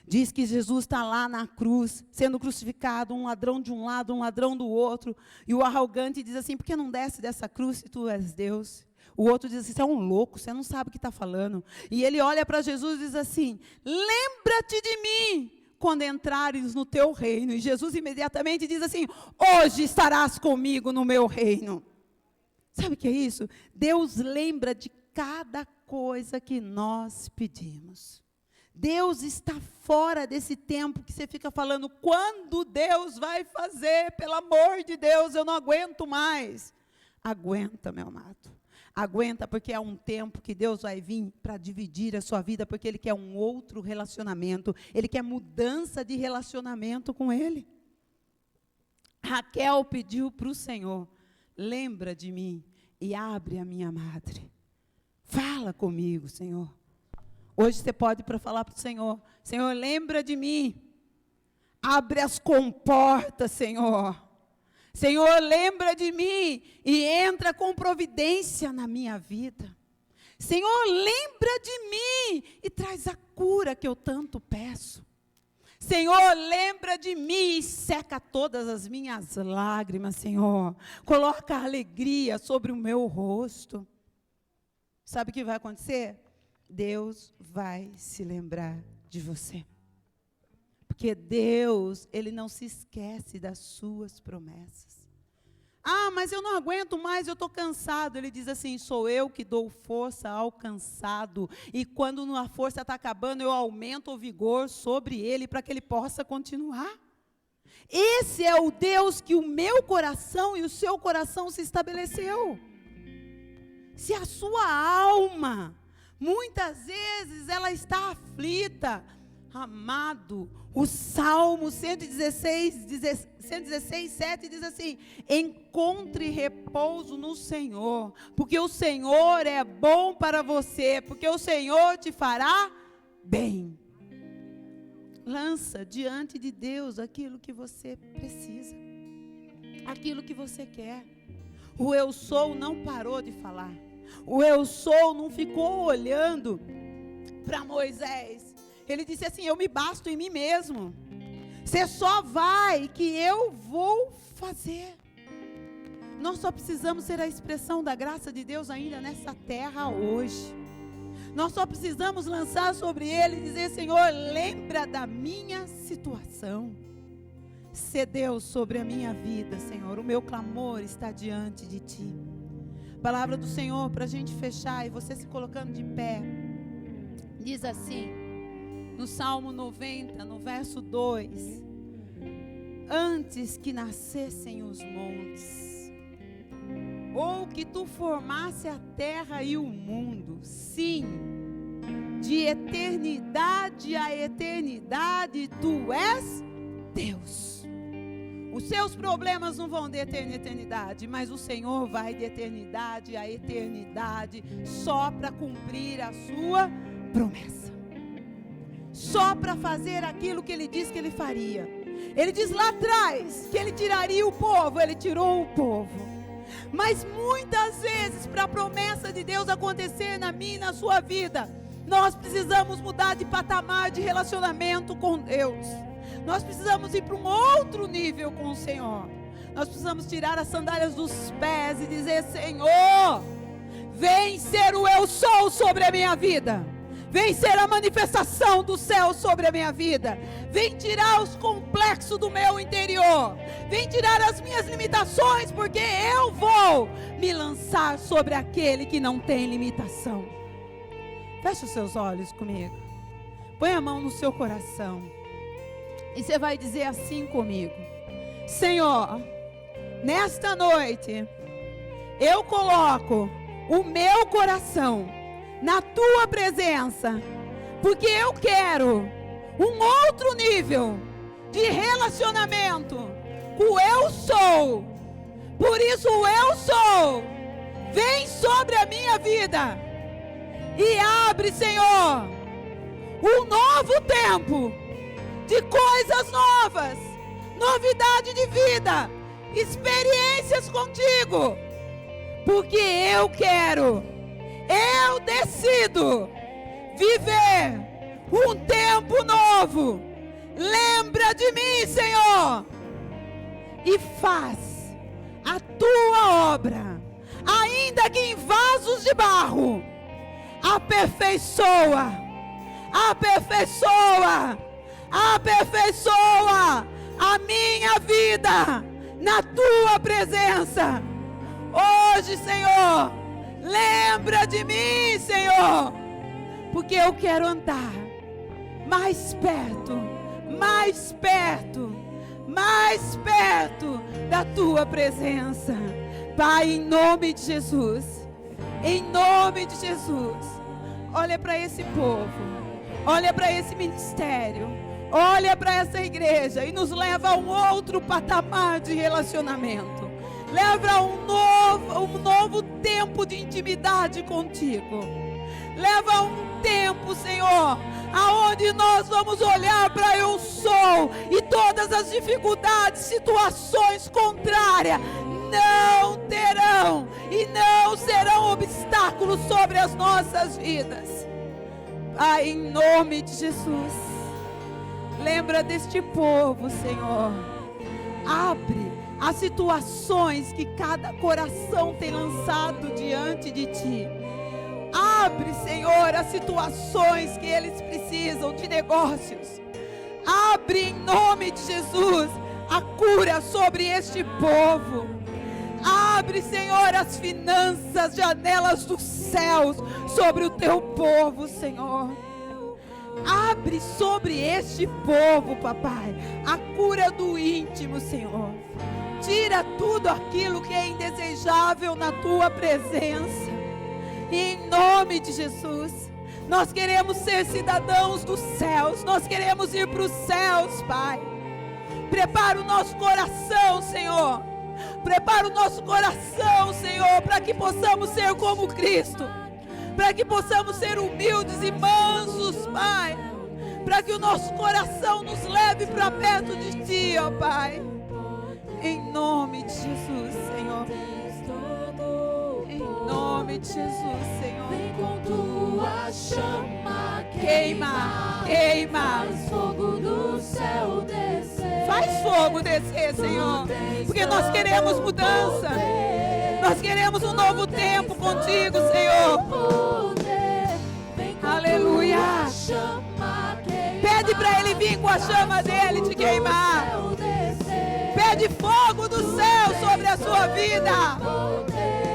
Diz que Jesus está lá na cruz, sendo crucificado, um ladrão de um lado, um ladrão do outro. E o arrogante diz assim: por que não desce dessa cruz se tu és Deus? O outro diz assim: você é um louco, você não sabe o que está falando. E ele olha para Jesus e diz assim: lembra-te de mim quando entrares no teu reino. E Jesus imediatamente diz assim: hoje estarás comigo no meu reino. Sabe o que é isso? Deus lembra de cada coisa que nós pedimos. Deus está fora desse tempo que você fica falando: quando Deus vai fazer? Pelo amor de Deus, eu não aguento mais. Aguenta, meu amado. Aguenta, porque é um tempo que Deus vai vir para dividir a sua vida, porque Ele quer um outro relacionamento. Ele quer mudança de relacionamento com Ele. Raquel pediu para o Senhor: lembra de mim e abre a minha madre. Fala comigo, Senhor. Hoje você pode falar para o Senhor: Senhor, lembra de mim. Abre as comportas, Senhor. Senhor, lembra de mim e entra com providência na minha vida. Senhor, lembra de mim e traz a cura que eu tanto peço. Senhor, lembra de mim e seca todas as minhas lágrimas, Senhor. Coloca a alegria sobre o meu rosto. Sabe o que vai acontecer? Deus vai se lembrar de você. Porque Deus, Ele não se esquece das suas promessas. Ah, mas eu não aguento mais, eu estou cansado. Ele diz assim: sou eu que dou força ao cansado. E quando a força está acabando, eu aumento o vigor sobre ele para que ele possa continuar. Esse é o Deus que o meu coração e o seu coração se estabeleceu. Se a sua alma, muitas vezes, ela está aflita, amado, o Salmo 116, 7 diz assim: encontre repouso no Senhor, porque o Senhor é bom para você, porque o Senhor te fará bem. Lança diante de Deus aquilo que você precisa, aquilo que você quer. O eu sou não parou de falar. O eu sou não ficou olhando para Moisés. Ele disse assim: eu me basto em mim mesmo. Você só vai que eu vou fazer. Nós só precisamos ser a expressão da graça de Deus ainda nessa terra hoje. Nós só precisamos lançar sobre Ele e dizer: Senhor, lembra da minha situação. Sê Deus sobre a minha vida, Senhor. O meu clamor está diante de Ti. Palavra do Senhor para a gente fechar e você se colocando de pé. Diz assim, no Salmo 90, no verso 2: antes que nascessem os montes, ou que tu formasse a terra e o mundo, sim, de eternidade a eternidade, tu és Deus. Os seus problemas não vão de eternidade, mas o Senhor vai de eternidade a eternidade, só para cumprir a sua promessa. Só para fazer aquilo que Ele disse que Ele faria. Ele diz lá atrás que Ele tiraria o povo, Ele tirou o povo. Mas muitas vezes, para a promessa de Deus acontecer na minha e na sua vida, nós precisamos mudar de patamar de relacionamento com Deus. Nós precisamos ir para um outro nível com o Senhor. Nós precisamos tirar as sandálias dos pés e dizer: Senhor, vem ser o eu sou sobre a minha vida. Vem ser a manifestação do céu sobre a minha vida. Vem tirar os complexos do meu interior. Vem tirar as minhas limitações, porque eu vou me lançar sobre aquele que não tem limitação. Feche os seus olhos comigo. Põe a mão no seu coração. E você vai dizer assim comigo: Senhor, nesta noite, eu coloco o meu coração na tua presença, porque eu quero um outro nível de relacionamento com o eu sou. Por isso o eu sou vem sobre a minha vida e abre, Senhor, um novo tempo de coisas novas, novidade de vida, experiências contigo, porque eu quero, eu decido viver um tempo novo. Lembra de mim, Senhor, e faz a tua obra, ainda que em vasos de barro. Aperfeiçoa, aperfeiçoa, aperfeiçoa a minha vida na tua presença. Hoje, Senhor, lembra de mim, Senhor, porque eu quero andar mais perto, mais perto, mais perto da tua presença. Pai, em nome de Jesus, em nome de Jesus, olha para esse povo, olha para esse ministério, olha para essa igreja e nos leva a um outro patamar de relacionamento. Leva a um novo tempo de intimidade contigo. Leva a um tempo, Senhor, aonde nós vamos olhar para eu sou e todas as dificuldades, situações contrárias não terão e não serão obstáculos sobre as nossas vidas. Pai, em nome de Jesus, lembra deste povo, Senhor. Abre as situações que cada coração tem lançado diante de Ti. Abre, Senhor, as situações que eles precisam de negócios. Abre em nome de Jesus a cura sobre este povo. Abre, Senhor, as finanças, janelas dos céus sobre o Teu povo, Senhor. Abre sobre este povo, Papai, a cura do íntimo, Senhor. Tira tudo aquilo que é indesejável na Tua presença. E em nome de Jesus, nós queremos ser cidadãos dos céus. Nós queremos ir para os céus, Pai. Prepara o nosso coração, Senhor. Prepara o nosso coração, Senhor, para que possamos ser como Cristo. Para que possamos ser humildes e mansos, Pai. Para que o nosso coração nos leve para perto de Ti, ó Pai. Em nome de Jesus, Senhor. Em nome de Jesus, Senhor. Vem com tua chama, Queima, queima. faz fogo do céu descer. Faz fogo descer, Senhor. Porque nós queremos mudança. Nós queremos um novo tempo contigo, Senhor. Aleluia. Pede para Ele vir com a chama dele te queimar. Pede fogo do céu sobre a sua vida.